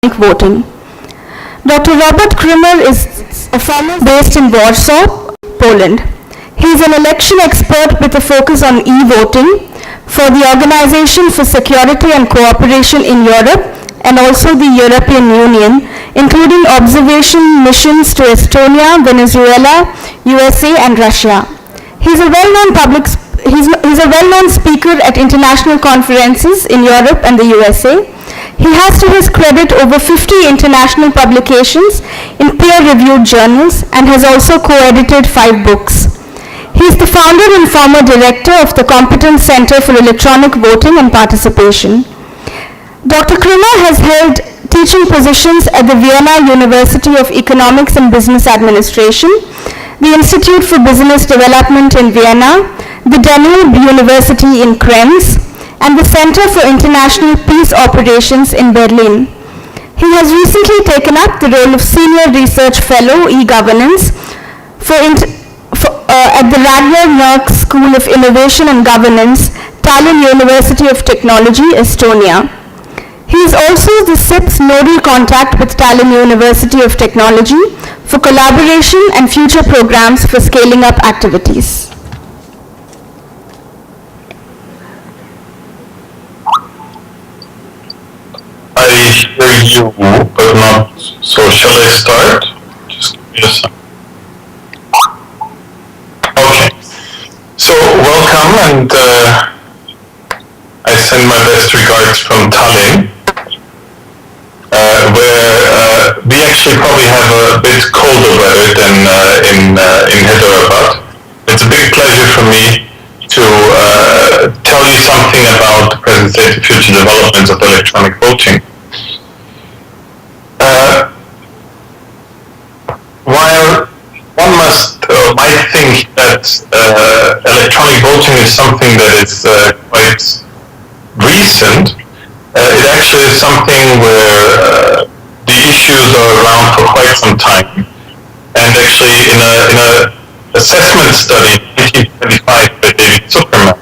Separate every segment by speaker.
Speaker 1: voting. Dr. Robert Krimmer is a farmer based in Warsaw, Poland. He is an election expert with a focus on e-voting for the Organization for Security and Cooperation in Europe and also the European Union, including observation missions to Estonia, Venezuela, USA, and Russia. He's a well-known speaker at international conferences in Europe and the USA. He has to his credit over 50 international publications in peer-reviewed journals and has also co-edited 5 books. He is the founder and former director of the Competence Center for Electronic Voting and Participation. Dr. Krimmer has held teaching positions at the Vienna University of Economics and Business Administration, the Institute for Business Development in Vienna, the Danube University in Krems, and the Center for International Peace Operations in Berlin. He has recently taken up the role of Senior Research Fellow e-Governance at the Ragnar Nurkse School of Innovation and Governance, Tallinn University of Technology, Estonia. He is also the SIP's nodal contact with Tallinn University of Technology for collaboration and future programs for scaling up activities.
Speaker 2: I hear you, but not. So shall I start? Just give me a second. Okay. So welcome, and I send my best regards from Tallinn, where we actually probably have a bit colder weather than in Hyderabad. It's a big pleasure for me to tell you something about the present state and future developments of electronic voting. While one might think that electronic voting is something that is quite recent, it actually is something where the issues are around for quite some time. And actually, in a assessment study in 1925 by David Zuckerman,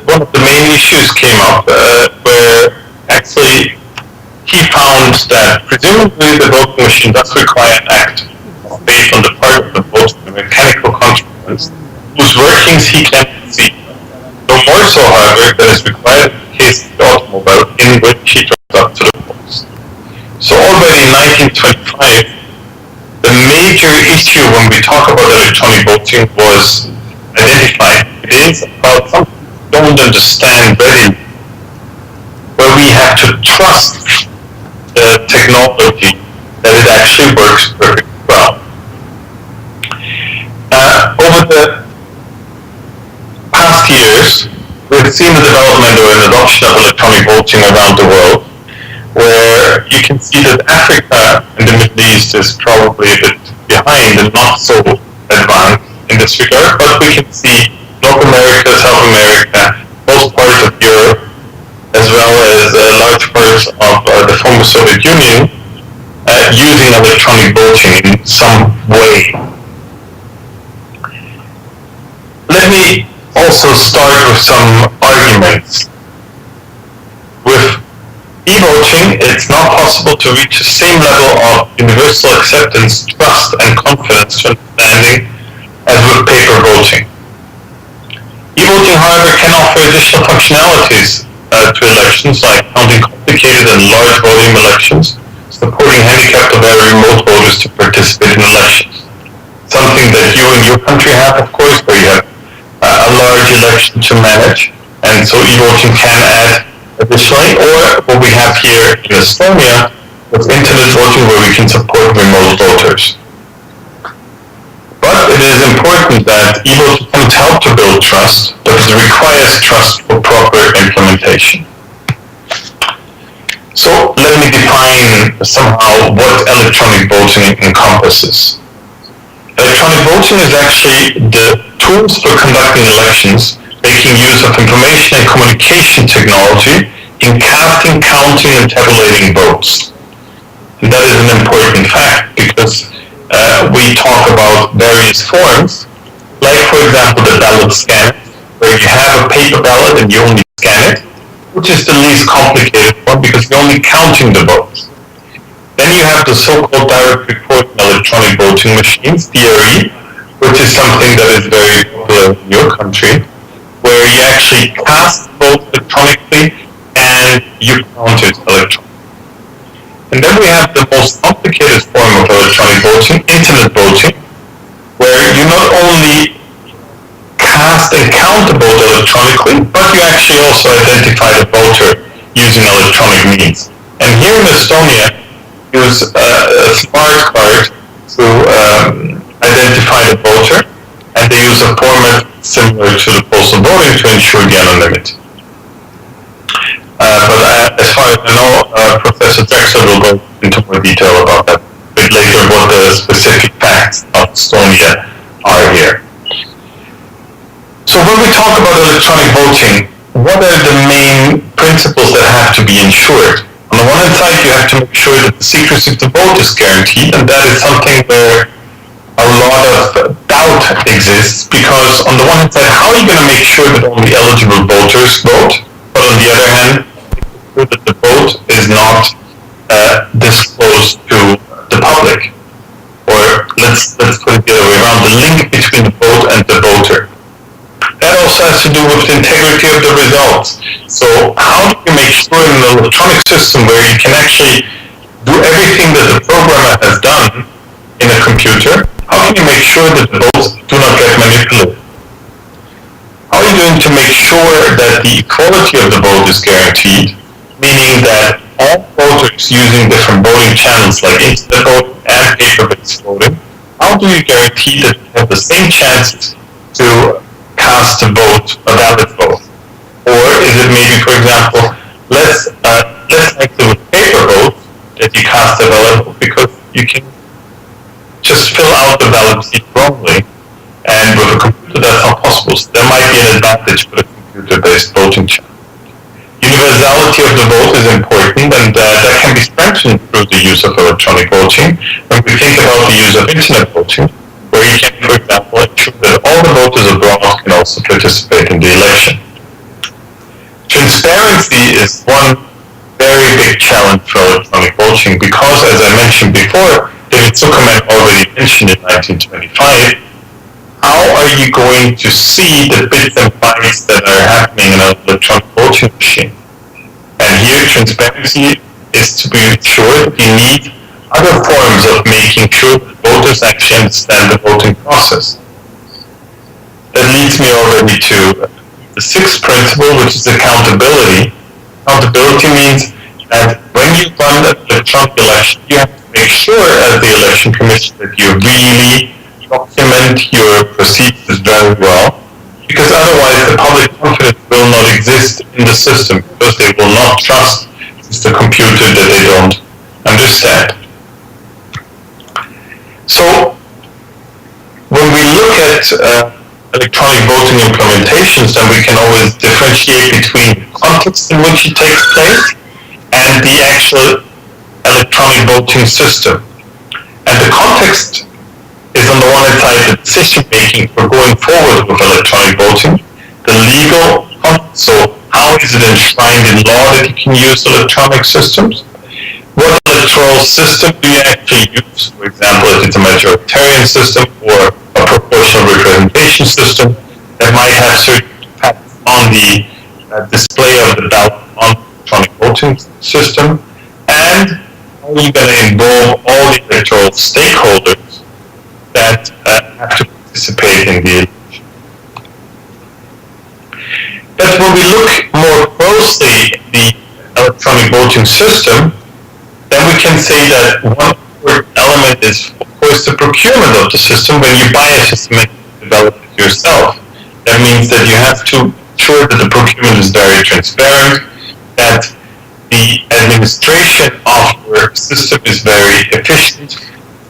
Speaker 2: one of the main issues came up where actually he found that presumably the voting machine does require an act based on the part of the vote, the mechanical contrivance, whose workings he cannot see. No more so, however, than is required in the case of the automobile in which he drives up to the polls. So already in 1925, the major issue when we talk about electronic voting was identified. It is about something we don't understand readily, where we have to trust the technology that it actually works perfectly well. Over the past years, we've seen the development or an adoption of electronic voting around the world, where you can see that Africa and the Middle East is probably a bit behind and not so advanced in this regard, but we can see North America, South America, most parts of Europe, as well as large parts of the former Soviet Union, using electronic voting in some way. Let me also start with some arguments. With e-voting, it's not possible to reach the same level of universal acceptance, trust, and confidence to understanding as with paper voting. E-voting, however, can offer additional functionalities to elections, like counting complicated and large volume elections, supporting handicapped or very remote voters to participate in elections. Something that you and your country have, of course, where you have a large election to manage, and so e-voting can add additionally, or what we have here in Estonia with internet voting, where we can support remote voters. But it is important that e-voting can help to build trust, but it requires trust for proper implementation. So let me define somehow what electronic voting encompasses. Electronic voting is actually the tools for conducting elections, making use of information and communication technology in casting, counting, and tabulating votes. And that is an important fact because we talk about various forms, like for example the ballot scan, where you have a paper ballot and you only scan it, which is the least complicated one because you're only counting the votes. Then you have the so-called direct recording electronic voting machines, DRE, which is something that is very popular in your country, where you actually cast votes electronically and you count it electronically. And then we have the most complicated form of electronic voting, internet voting, where you not only cast and count the vote electronically, but you actually also identify the voter using electronic means. And here in Estonia, use a smart card to identify the voter, and they use a format similar to the postal voting to ensure the anonymity. But as far as I know, Professor Drexler will go into more detail about that a bit later, what the specific facts of Estonia are here. So when we talk about electronic voting, what are the main principles that have to be ensured? On the one hand side, you have to make sure that the secrecy of the vote is guaranteed, and that is something where a lot of doubt exists, because on the one hand side, how are you going to make sure that only eligible voters vote? But on the other hand, make sure that the vote is not disclosed to the public. Or let's put it the other way around, the link between the vote and the voter. That also has to do with the integrity of the results. So how do you make sure in an electronic system where you can actually do everything that the programmer has done in a computer, how can you make sure that the votes do not get manipulated? How are you going to make sure that the equality of the vote is guaranteed, meaning that all voters using different voting channels like internet voting and paper-based voting, how do you guarantee that you have the same chances to cast a vote, a valid vote? Or is it maybe, for example, less likely with paper votes that you cast a valid vote because you can just fill out the ballot sheet wrongly, and with a computer that's not possible. So there might be an advantage for the computer-based voting channel. Universality of the vote is important, and that can be strengthened through the use of electronic voting. When we think about the use of internet voting, where you can, for example, ensure that all the voters abroad can also participate in the election. Transparency is one very big challenge for electronic voting because, as I mentioned before, David Zuckerman already mentioned in 1925, how are you going to see the bits and bytes that are happening in an electronic voting machine? And here transparency is to be sure that you need other forms of making sure that voters actually understand the voting process. That leads me already to the sixth principle, which is accountability. Accountability means that when you run an electronic election, you have to make sure as the election commission that you really document your procedures very well, because otherwise the public confidence will not exist in the system, because they will not trust the computer that they don't understand. So when we look at electronic voting implementations, then we can always differentiate between the context in which it takes place and the actual electronic voting system. And the context is on the one hand side the decision making for going forward with electronic voting, the legal context, so how is it enshrined in law that you can use electronic systems? What electoral system do you actually use? For example, if it's a majoritarian system or a proportional representation system that might have certain impacts on the display of the ballot on the electronic voting system, and how are you going to involve all the electoral stakeholders that have to participate in the election. But when we look more closely at the electronic voting system, then we can say that one important element is, of course, the procurement of the system. When you buy a system and develop it yourself, that means that you have to ensure that the procurement is very transparent, that the administration of your system is very efficient,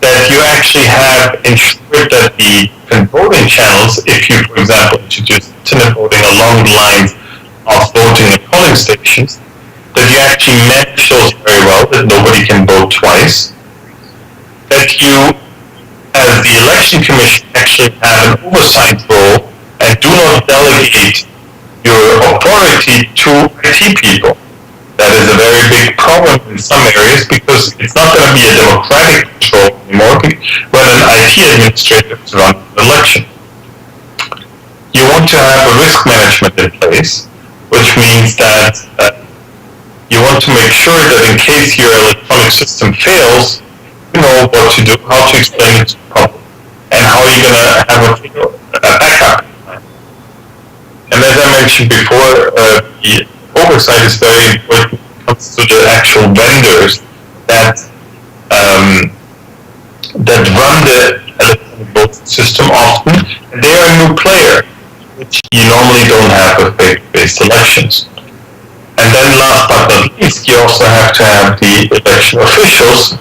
Speaker 2: that you actually have ensured that the voting channels, if you, for example, introduce internet voting along the lines of voting at polling stations, that you actually manage those very well, that nobody can vote twice, that you, as the election commission, actually have an oversight role and do not delegate your authority to IT people. That is a very big problem in some areas because it's not going to be a democratic control anymore when an IT administrator is running an election. You want to have a risk management in place, which means that you want to make sure that in case your electronic system fails, you know what to do, how to explain it to the public, and how you're going to have a backup plan. And as I mentioned before, the oversight is very important when it comes to the actual vendors that run the electronic voting system often, and they are a new player, which you normally don't have with paper-based elections. And then last but not least, you also have to have the election officials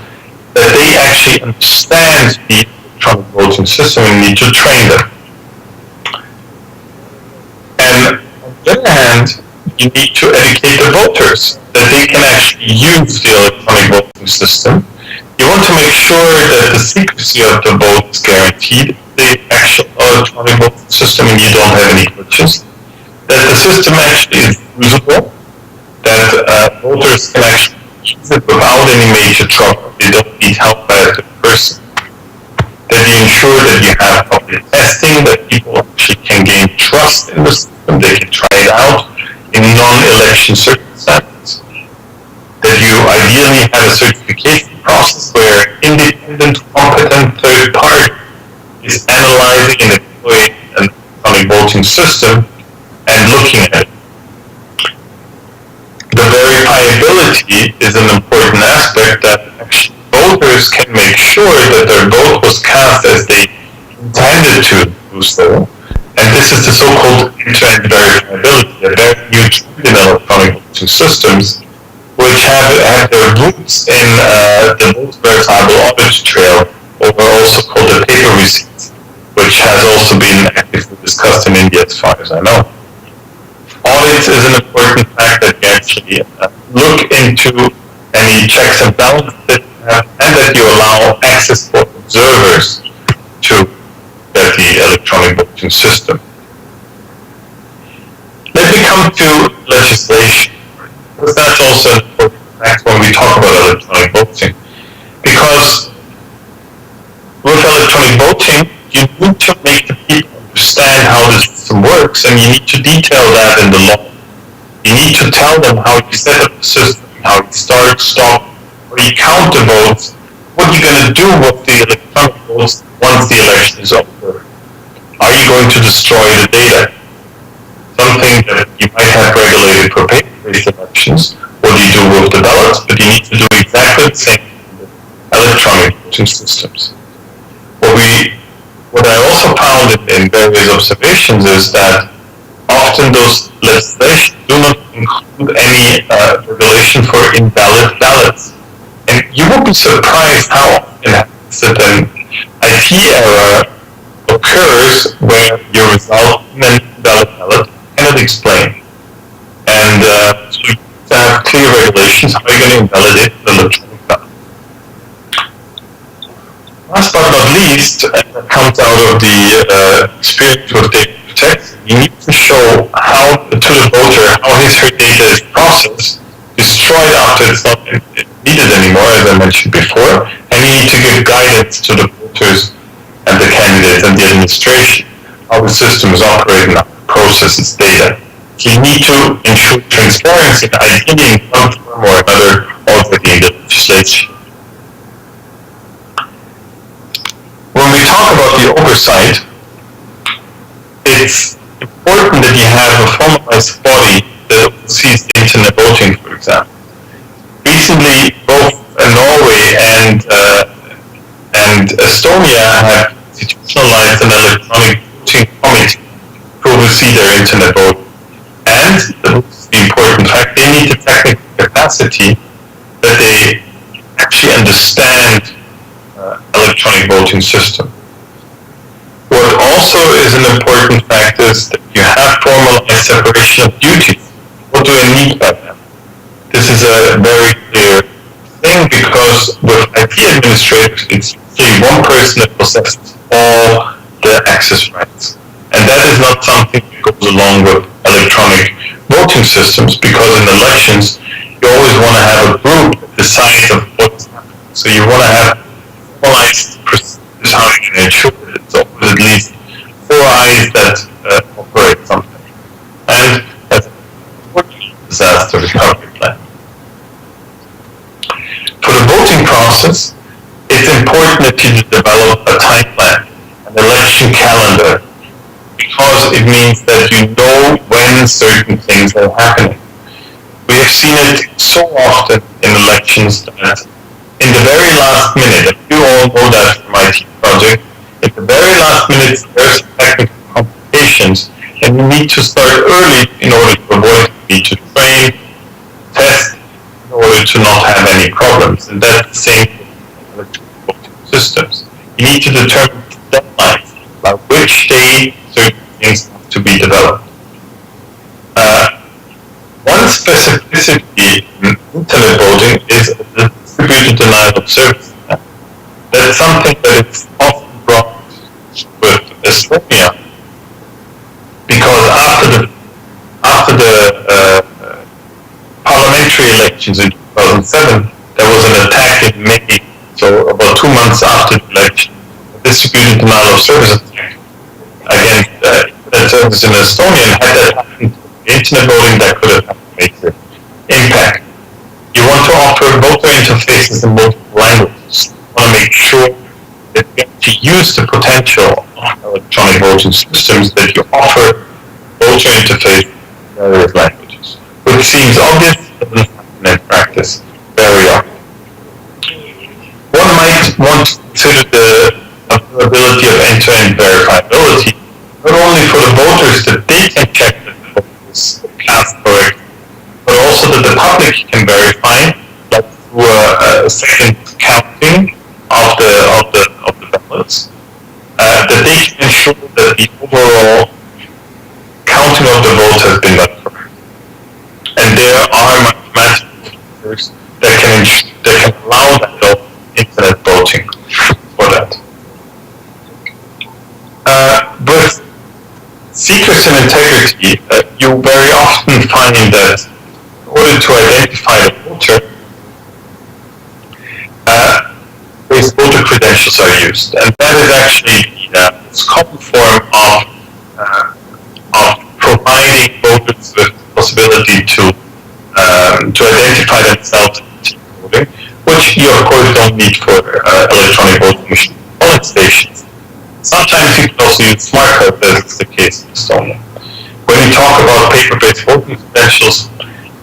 Speaker 2: that they actually understand the electronic voting system and need to train them. And on the other hand, you need to educate the voters that they can actually use the electronic voting system. You want to make sure that the secrecy of the vote is guaranteed, the actual electronic voting system, and you don't have any glitches. That the system actually is usable, that voters can actually use it without any major trouble. They don't need help by a person. That you ensure that you have public testing, that people actually can gain trust in the system, they can try it out in non-election circumstances. That you ideally have a certification process where independent, competent third party is analyzing and deploying an electronic voting system and looking at it. The verifiability is an important aspect that actually voters can make sure that their vote was cast as they intended to do so. And this is the so-called end-to-end verifiability, a very new trend in electronic voting systems, which have their roots in the most verifiable audit trail, or also called the paper receipts, which has also been actively discussed in India as far as I know. Audits is an important fact that you actually look into any checks and balances that you have, and that you allow access for observers to the electronic voting system. Let me come to legislation, because that's also an important fact when we talk about electronic voting. Because with electronic voting, you need to make the people understand how the system works, and you need to detail that in the law. You need to tell them how you set up the system, how you start, stop, or you count the votes, what you're going to do with the electronic votes once the election is over. Are you going to destroy the data? Something that you might have regulated for paper-based elections. What do you do with the ballots? But you need to do exactly the same with electronic voting systems. What I also found in various observations is that often those legislations do not include any regulation for invalid ballots. And you will be surprised how often it happens that an IT error occurs where your result in an invalid ballot cannot explain. And so you have to have clear regulations how you're going to invalidate the electronic ballot. Last but not least, and that comes out of the experience with data protection, you need to show how to the voter how his or her data is processed, destroyed after it's not needed anymore, as I mentioned before, and you need to give guidance to the voters and the candidates and the administration how the system is operating, how it processes data. So you need to ensure transparency, ideally in one form or another, already in the legislation. When we talk about the oversight, it's important that you have a formalized body that oversees the internet voting, for example. Recently, both Norway and Estonia have institutionalized an electronic voting committee to oversee their internet voting. And, this is the important fact, they need the technical capacity that they actually understand electronic voting system. What also is an important fact is that you have formalized separation of duties. What do I mean by that? This is a very clear thing because with IT administrators, it's usually one person that possesses all the access rights. And that is not something that goes along with electronic voting systems, because in elections you always want to have a group that decides of what's happening. So you want to have formalized procedures how you can ensure that it's always at least 4 eyes that operate something. And that's a disaster recovery plan. For the voting process, it's important that you develop a time plan, an election calendar, because it means that you know when certain things are happening. We have seen it so often in elections that in the very last minute, and you all know that from IT project, in the very last minute there's technical complications, and you need to start early in order to avoid the need to train, test, in order to not have any problems. And that's the same with electronic voting systems. You need to determine deadlines, by which day certain things have to be developed. One specificity in internet voting is the distributed denial of service. That's something that is often brought with Estonia, because after the parliamentary elections in 2007, there was an attack in May, so about 2 months after the election, a distributed denial of service attack against internet service in Estonia, and had that happened to internet voting, that could have had a major impact. You want to offer voter interfaces in multiple languages. You want to make sure that you actually use the potential of electronic voting systems, that you offer voter interface in various languages, which seems obvious, but doesn't happen in practice very often. One might want to consider the availability of end-to-end verifiability, not only for the voters that they can check that the vote is cast correctly, but also that the public can verify, like through a second counting of the ballots, that they can ensure that the overall counting of the votes has been done correct. And there are mathematical features that can allow that internet voting for that. With secrecy and integrity, you very often find that in order to identify the voter, these voter credentials are used, and that is actually the common form of providing voters with the possibility to identify themselves in voting, which you of course don't need for electronic voting machine polling stations. Sometimes you can also use smart cards, as is the case in Estonia. When you talk about paper-based voting credentials,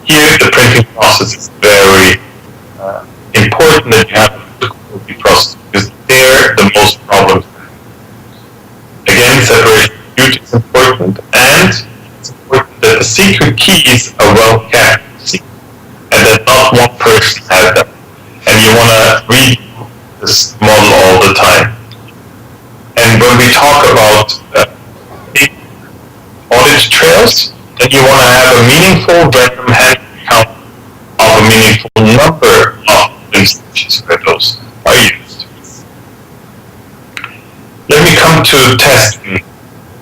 Speaker 2: here the printing process is very important that you have a good process, because there the most problems happen. Again, separation of duty is important, and it's important that the secret keys are well kept and that not one person has them. And you want to read this model all the time. And when we talk about audit trails, then you want to have a meaningful random hand count of a meaningful number of instances where those are used. Let me come to testing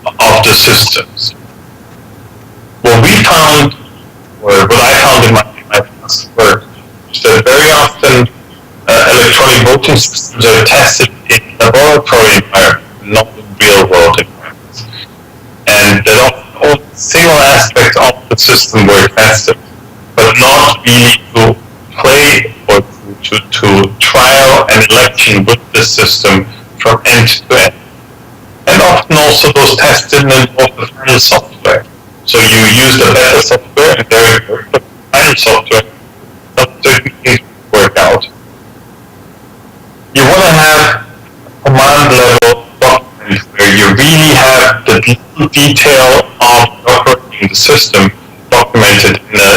Speaker 2: of the systems. What we found, or what I found in my past work, is that very often electronic voting systems are tested in laboratory environments, not in real-world environments. And that often all single aspects of the system were tested, but not really to play or to trial an election with the system from end to end. And often also those tests didn't involve the final software. So you use the beta software and there it worked, but the final software, not certain things work out. You want to have a command level document where you really have the detail of operating the system documented in a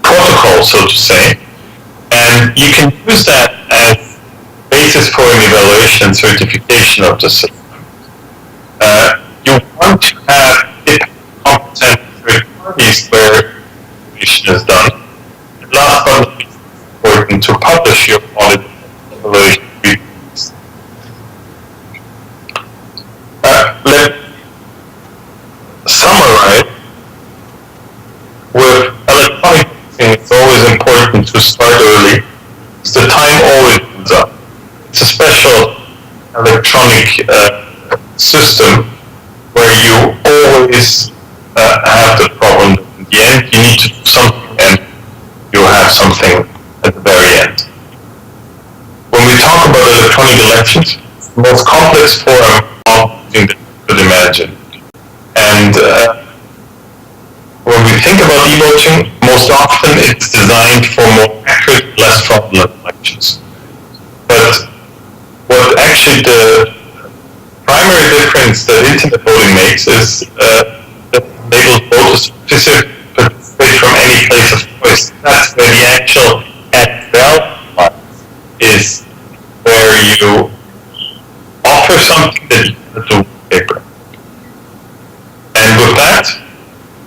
Speaker 2: protocol, so to say, and you can use that as basis for an evaluation and certification of the system. You want to have competent third parties where evaluation is done. And last but not least, it's important to publish your audit evaluation reports. with electronic voting, it's always important to start early, because the time always runs up. It's a special electronic system where you always have the problem that in the end you need to do something and you have something at the very end. When we talk about electronic elections, it's the most complex form of voting that you could imagine. And when we think about e-voting, most often it's designed for more accurate, less fraudulent elections. But what actually the primary difference that internet voting makes is that it enables voters to participate from any place of choice. That's where the actual added value is, where you offer something that you cannot do with paper. And with that,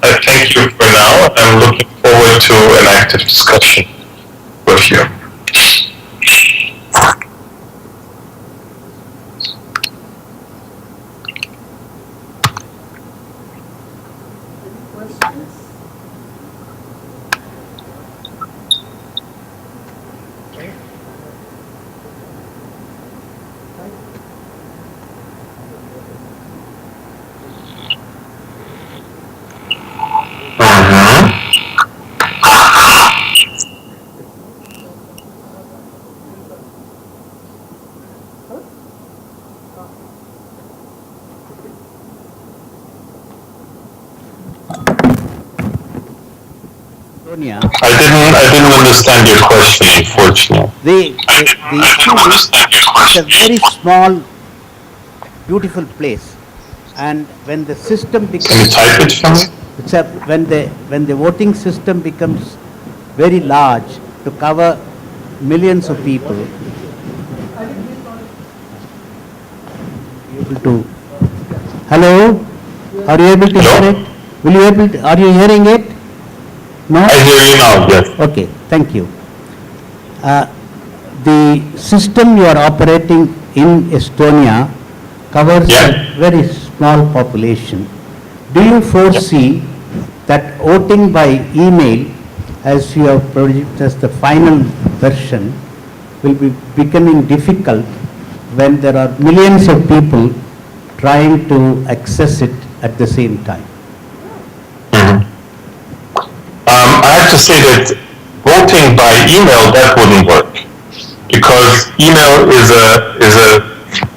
Speaker 2: I thank you for now. I'm looking forward to an active discussion with you.
Speaker 3: Estonia.
Speaker 2: I didn't understand your question, unfortunately.
Speaker 3: It's a very small, beautiful place, and when the system
Speaker 2: Can you
Speaker 3: becomes,
Speaker 2: type it for me?
Speaker 3: when the voting system becomes very large to cover millions of people, able to. Hello, are you able to
Speaker 2: Hello?
Speaker 3: hear it? Will you able to, are you hearing it? No?
Speaker 2: I hear you now, yes.
Speaker 3: Okay, thank you. The system you are operating in Estonia covers
Speaker 2: Yeah.
Speaker 3: a very small population. Do you foresee that voting by email, as you have produced as the final version, will be becoming difficult when there are millions of people trying to access it at the same time?
Speaker 2: I have to say that voting by email, that wouldn't work, because email is a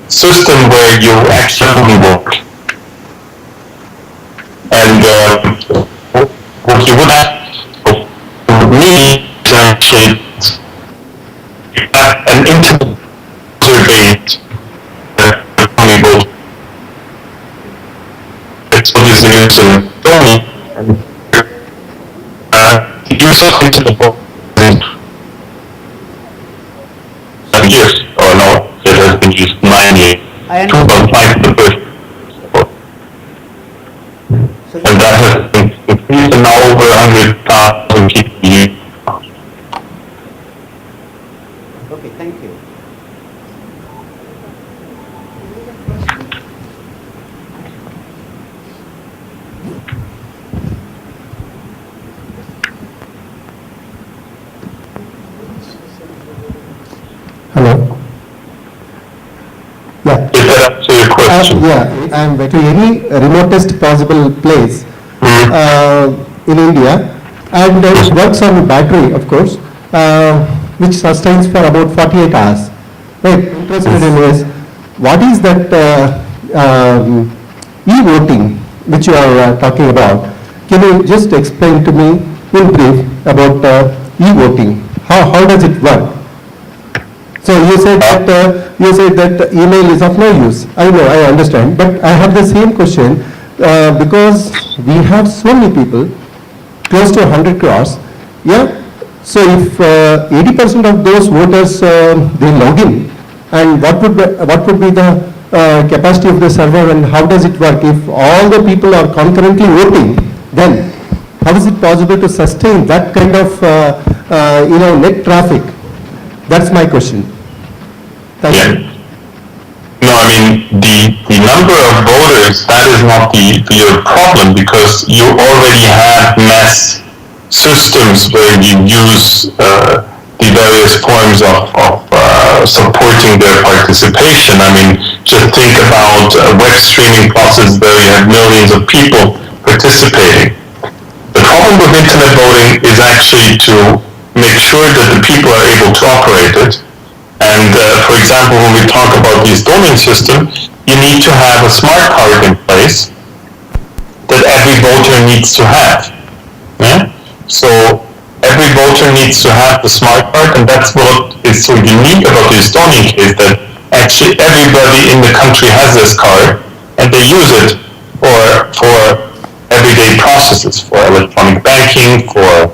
Speaker 2: system where you actually vote. And what you would have need is actually an internet user-based vote. It's what is used in Estonia, and you saw into the book in 7 years, or no, it has been used 9 years.
Speaker 3: I
Speaker 2: 2.5 the first book.
Speaker 3: So
Speaker 2: And that has been increased to now over 100,000 people use.
Speaker 3: Okay, thank you.
Speaker 4: Hello. Yeah.
Speaker 2: Did that answer your question?
Speaker 4: Yeah, I'm to any remotest possible place in India, and it works on battery, of course, which sustains for about 48 hours. Right. Interested in is what is that e-voting which you are talking about? Can you just explain to me in brief about e-voting? How does it work? So you said that email is of no use. I know, I understand, but I have the same question because we have so many people, close to 100 crores. Yeah. So if 80% of those voters they log in, and what would be the capacity of the server, and how does it work? If all the people are concurrently voting, then how is it possible to sustain that kind of net traffic? That's my question. Thank you.
Speaker 2: No, I mean, the number of voters, that is not your problem, because you already have mass systems where you use the various forms of supporting their participation. I mean, just think about a web streaming process where you have millions of people participating. The problem with internet voting is actually to make sure that the people are able to operate it. And for example, when we talk about the Estonian system, you need to have a smart card in place that every voter needs to have. Yeah? So every voter needs to have the smart card, and that's what is so unique about the Estonian case, that actually everybody in the country has this card, and they use it for everyday processes, for electronic banking, for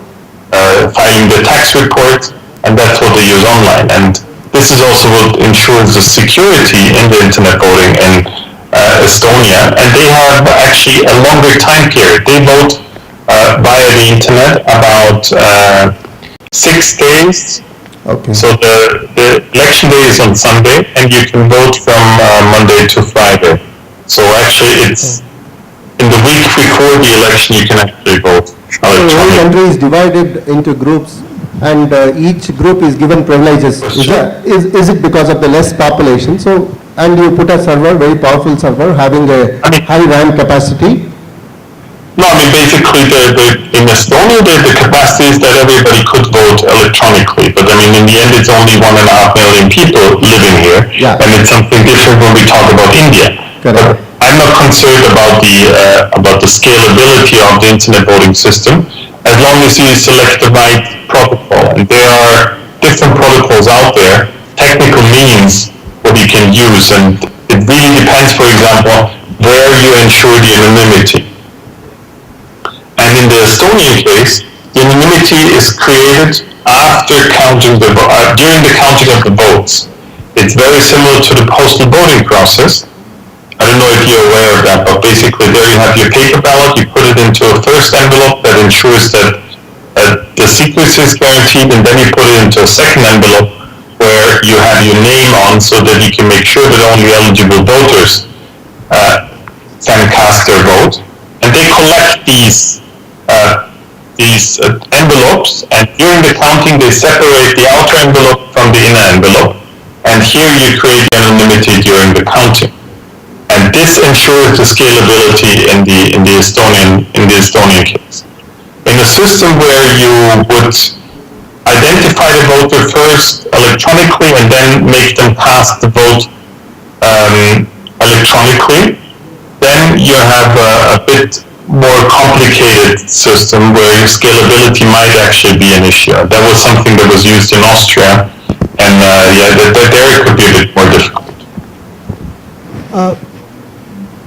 Speaker 2: filing the tax report, and that's what they use online. And this is also what ensures the security in the internet voting in Estonia, and they have actually a longer time period. They vote via the internet about 6 days.
Speaker 4: Okay.
Speaker 2: So the election day is on Sunday, and you can vote from Monday to Friday. So actually, it's in the week before the election you can actually vote
Speaker 4: The whole
Speaker 2: electronically.
Speaker 4: country is divided into groups, and each group is given privileges. Is it because of the less population? So, and you put a server, very powerful server, having a high RAM capacity.
Speaker 2: No, I mean, basically, in Estonia, the capacity is that everybody could vote electronically. But I mean, in the end, it's only 1.5 million people living here.
Speaker 4: Yeah.
Speaker 2: And it's something different when we talk about India.
Speaker 4: Correct.
Speaker 2: But I'm not concerned about the scalability of the internet voting system, as long as you select the right protocol. And there are different protocols out there, technical means what you can use. And it really depends, for example, where you ensure the anonymity. And in the Estonian case, the anonymity is created after during the counting of the votes. It's very similar to the postal voting process. I don't know if you're aware of that, but basically there you have your paper ballot, you put it into a first envelope that ensures that the secrecy is guaranteed, and then you put it into a second envelope where you have your name on so that you can make sure that only eligible voters can cast their vote. And they collect these envelopes, and during the counting they separate the outer envelope from the inner envelope, and here you create anonymity during the counting. And this ensures the scalability in the Estonian case. In a system where you would identify the voter first electronically and then make them cast the vote electronically, then you have a bit more complicated system where your scalability might actually be an issue. That was something that was used in Austria, and there it could be a bit more difficult.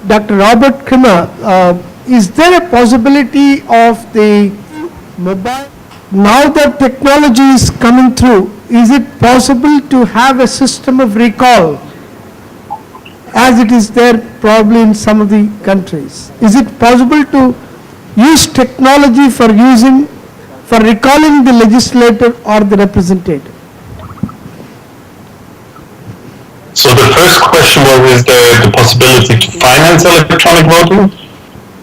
Speaker 5: Dr. Robert Krimmer, is there a possibility of the mobile, now that technology is coming through, is it possible to have a system of recall as it is there probably in some of the countries? Is it possible to use technology for recalling the legislator or the representative?
Speaker 2: So the first question was, is there the possibility to finance electronic voting?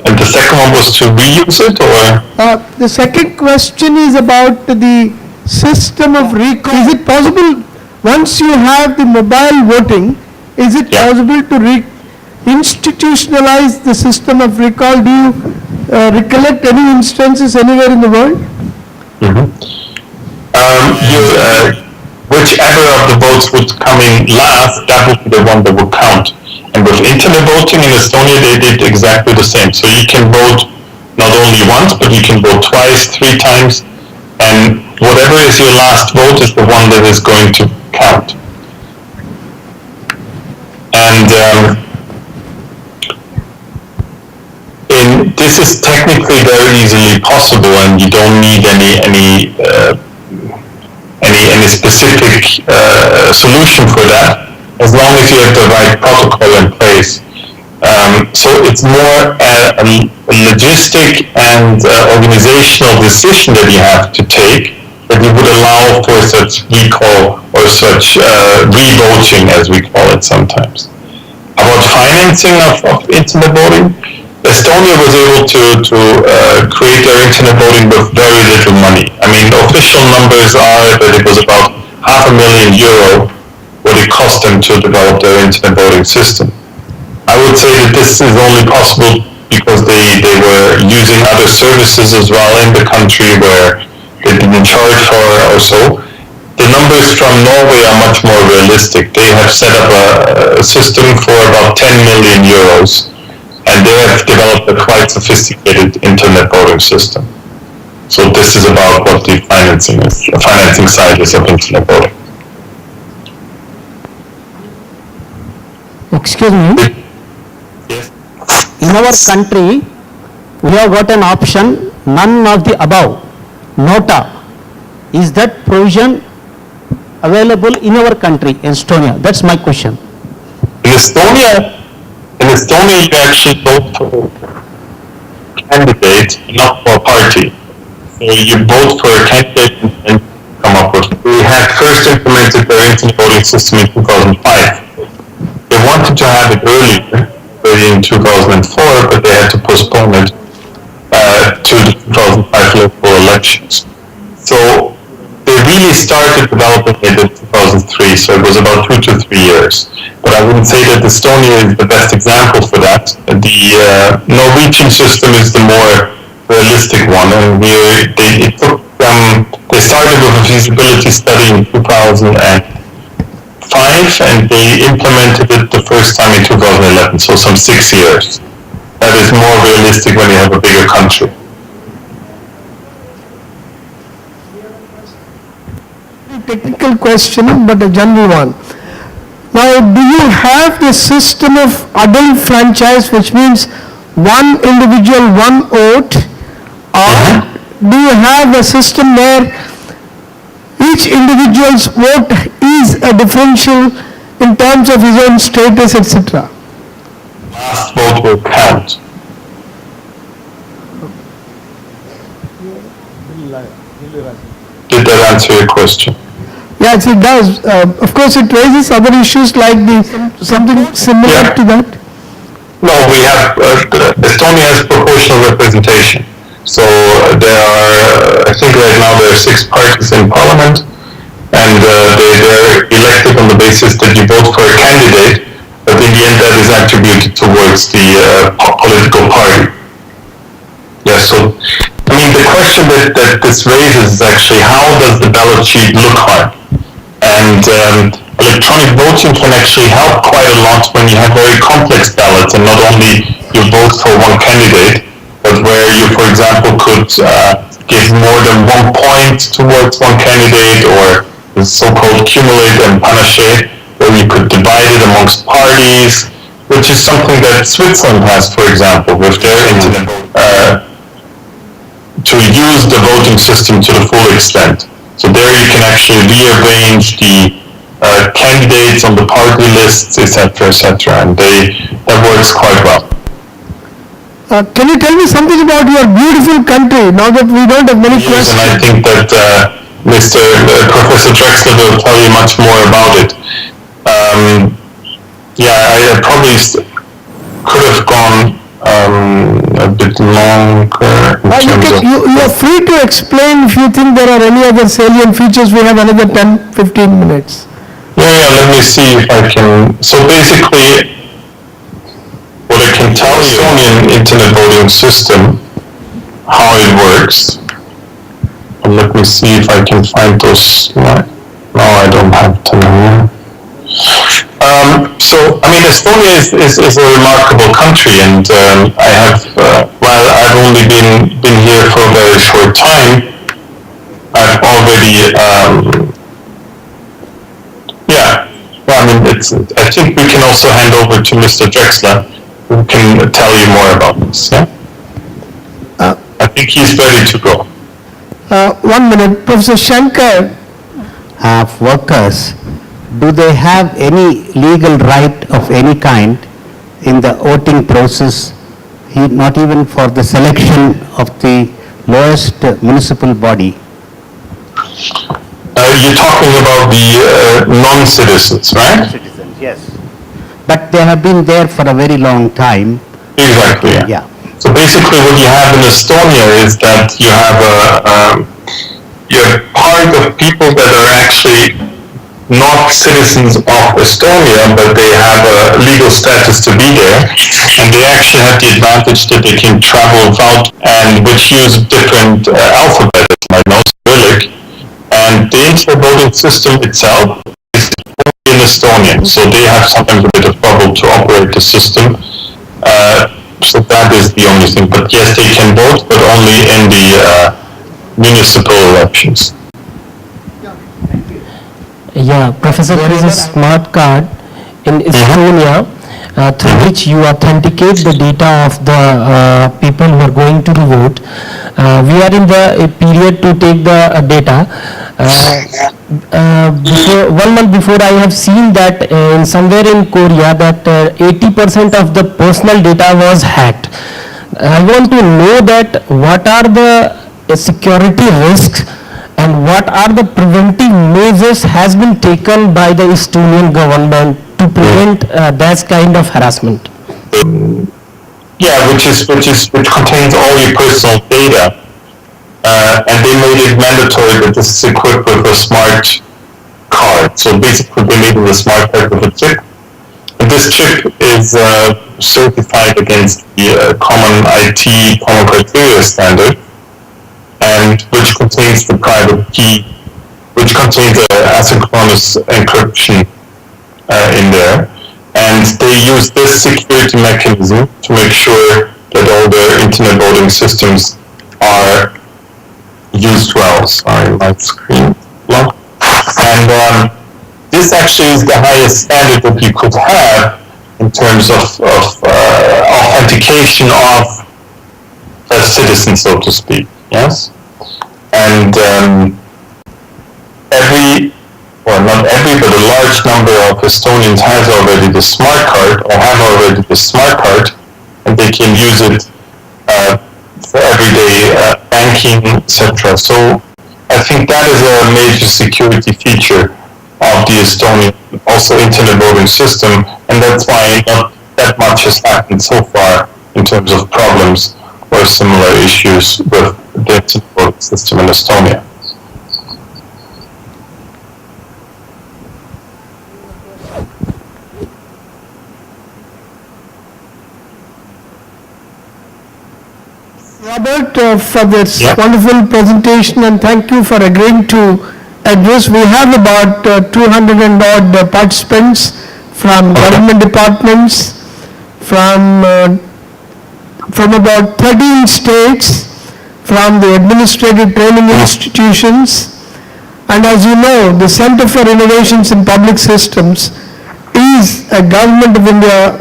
Speaker 2: And the second one was to reuse it, or?
Speaker 5: The second question is about the system of recall. Is it possible, once you have the mobile voting, is it possible to institutionalize the system of recall? Do you recollect any instances anywhere in the world?
Speaker 2: Whichever of the votes would come in last, that would be the one that would count. And with internet voting in Estonia, they did exactly the same. So you can vote not only once, but you can vote twice, 3 times, and whatever is your last vote is the one that is going to count. And this is technically very easily possible, and you don't need any specific solution for that, as long as you have the right protocol in place. So it's more a logistic and organizational decision that you have to take that you would allow for such recall or such re-voting, as we call it sometimes. About financing of internet voting, Estonia was able to create their internet voting with very official numbers are that it was about €500,000 what it cost them to develop their internet voting system. I would say that this is only possible because they were using other services as well in the country where they didn't charge for or so. The numbers from Norway are much more realistic. They have set up a system for about €10 million, and they have developed a quite sophisticated internet voting system. So this is about what the financing side is of internet voting.
Speaker 6: Excuse me, in our country, we have got an option, none of the above, nota. Is that provision available in our country, Estonia? That's my question.
Speaker 2: In Estonia, you actually vote for a candidate, not for a party. So you vote for a candidate and come up with. We had first implemented their internet voting system in 2005. They wanted to have it earlier, already in 2004, but they had to postpone it to the 2005 local elections. So they really started developing it in 2003, so it was about 2 to 3 years. But I wouldn't say that Estonia is the best example for that. The Norwegian system is the more realistic one, and they started with a feasibility study in 2005, and they implemented it the first time in 2011, so some 6 years. That is more realistic when you have a bigger country.
Speaker 5: Technical question, but a general one. Now, do you have the system of adult franchise, which means one individual, one vote, or do you have a system where each individual's vote is a differential in terms of his own status, etc.?
Speaker 2: Last vote will count. Did that answer your question?
Speaker 5: Yes, it does. Of course, it raises other issues like something similar to that.
Speaker 2: No, we have, Estonia has proportional representation. So there are, I think right now there are 6 parties in parliament, and they're elected on the basis that you vote for a candidate, but in the end that is attributed towards the political party. Yeah, so, I mean, the question that this raises is actually how does the ballot sheet look like? And electronic voting can actually help quite a lot when you have very complex ballots, and not only you vote for one candidate, but where you, for example, could give more than 1 point towards one candidate, or the so-called cumulate and panache, where you could divide it amongst parties, which is something that Switzerland has, for example, with their internet to use the voting system to the full extent. So there you can actually rearrange the candidates on the party lists, etc., and that works quite well.
Speaker 5: Can you tell me something about your beautiful country, now that we don't have many questions?
Speaker 2: And I think that Professor Drexler will tell you much more about it. I probably could have gone a bit longer.
Speaker 5: You are free to explain if you think there are any other salient features. We have another 10-15 minutes.
Speaker 2: Let me see if I can. So basically, what I can tell you on the internet voting system, how it works. And let me see if I can find those. No, I don't have them here. So, I mean, Estonia is a remarkable country, and I have, while I've only been here for a very short time, I've already, I think we can also hand over to Mr. Drexler, who can tell you more about this, yeah? I think he's ready to go.
Speaker 5: 1 minute, Professor Shankar.
Speaker 3: Workers, do they have any legal right of any kind in the voting process, not even for the selection of the lowest municipal body?
Speaker 2: You're talking about the non-citizens, right?
Speaker 3: Citizens, yes. But they have been there for a very long time.
Speaker 2: Exactly, yeah. So basically what you have in Estonia is that you you're part of people that are actually not citizens of Estonia, but they have a legal status to be there, and they actually have the advantage that they can travel without, and which use different alphabets, like no Cyrillic, and the internet voting system itself is only in Estonian, so they have sometimes a bit of trouble to operate the system. So that is the only thing. But yes, they can vote, but only in the municipal elections.
Speaker 6: Yeah, Professor, there is a smart card in Estonia through which you authenticate the data of the people who are going to the vote. We are in the period to take the data. Before, 1 month before, I have seen that in somewhere in Korea that 80% of the personal data was hacked. I want to know that what are the security risks and what are the preventive measures has been taken by the Estonian government to prevent that kind of harassment?
Speaker 2: Yeah, which contains all your personal data, and they made it mandatory that this is equipped with a smart card. So basically, they made it a smart card with a chip, and this chip is certified against the Common IT Common Criteria standard, and which contains the private key, which contains asynchronous encryption in there. And they use this security mechanism to make sure that all the internet voting systems are used well. Sorry, my screen locked. And this actually is the highest standard that you could have in terms of authentication of a citizen, so to speak. Yes, and not every, but a large number of Estonians has already the smart card, or have already the smart card, and they can use it for everyday banking, etc. So I think that is a major security feature of the Estonian, also internet voting system, and that's why not that much has happened so far in terms of problems or similar issues with the internet voting system in Estonia.
Speaker 5: Robert, for this wonderful presentation, and thank you for agreeing to address. We have about 200 and odd participants from government departments, from about 13 states, from the administrative training institutions, and as you know, the Center for Innovations in Public Systems is a Government of India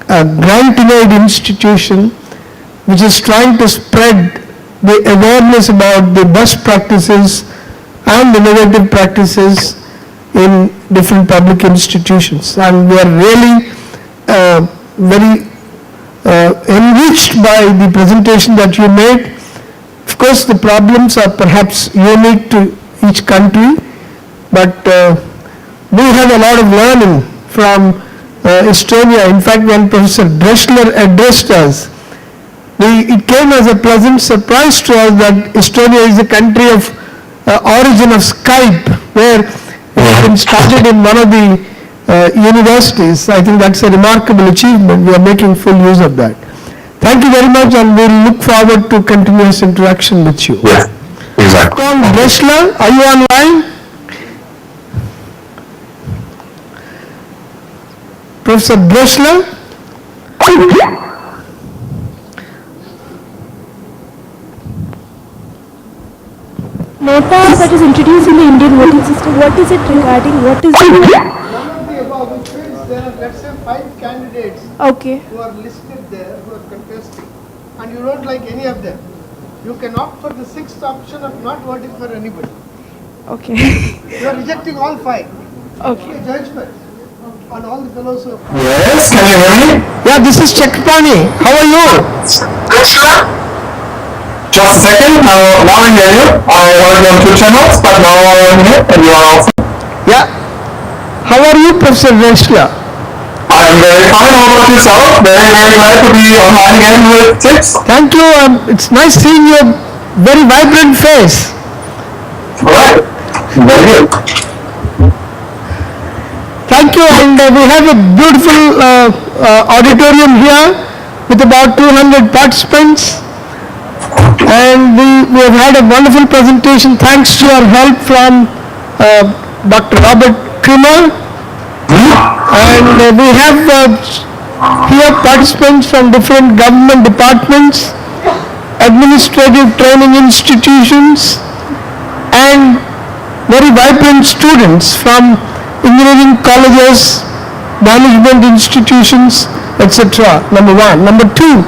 Speaker 5: grant-aid institution which is trying to spread the awareness about the best practices and innovative practices in different public institutions. And we are really very enriched by the presentation that you made. Of course, the problems are perhaps unique to each country, but we have a lot of learning from Estonia. In fact, when Professor Dressler addressed us, it came as a pleasant surprise to us that Estonia is a country of origin of Skype, where it's been started in one of the universities. I think that's a remarkable achievement. We are making full use of that. Thank you very much, and we'll look forward to continuous interaction with you.
Speaker 2: Yes, exactly.
Speaker 5: Call Dressler, are you online? Professor Dressler?
Speaker 1: Nota that is introduced in the Indian voting system, what is it regarding? What is it?
Speaker 5: None of the above, which means there are, let's say, 5 candidates
Speaker 1: Okay.
Speaker 5: who are listed there, who are contesting, and you don't like any of them. You can opt for the 6th option of not voting for anybody.
Speaker 1: Okay.
Speaker 5: You are rejecting all 5.
Speaker 1: Okay.
Speaker 5: Judgment on all the fellows who have...
Speaker 2: Yes, can you hear me?
Speaker 5: Yeah, this is Chakpani. How are you?
Speaker 2: Just a second, now I hear you. I heard you on 2 channels, but now I am here and you are also.
Speaker 5: Yeah. How are you, Professor Dressler?
Speaker 2: I am very fine. How about yourself? Very, very glad to be online again with tips.
Speaker 5: Thank you. It's nice seeing your very vibrant face. Thank you, and we have a beautiful auditorium here with about 200 participants, and we have had a wonderful presentation thanks to your help from Dr. Robert Krimmer, and we have here participants from different government departments, administrative training institutions, and very vibrant students from engineering colleges, management institutions, etc. Number one. Number two,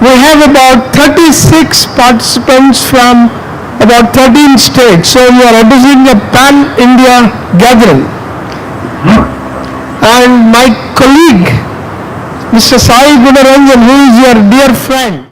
Speaker 5: we have about 36 participants from about 13 states. So you are addressing a pan-India gathering. And my colleague, Mr. Sai Gunaranjan, who is your dear friend,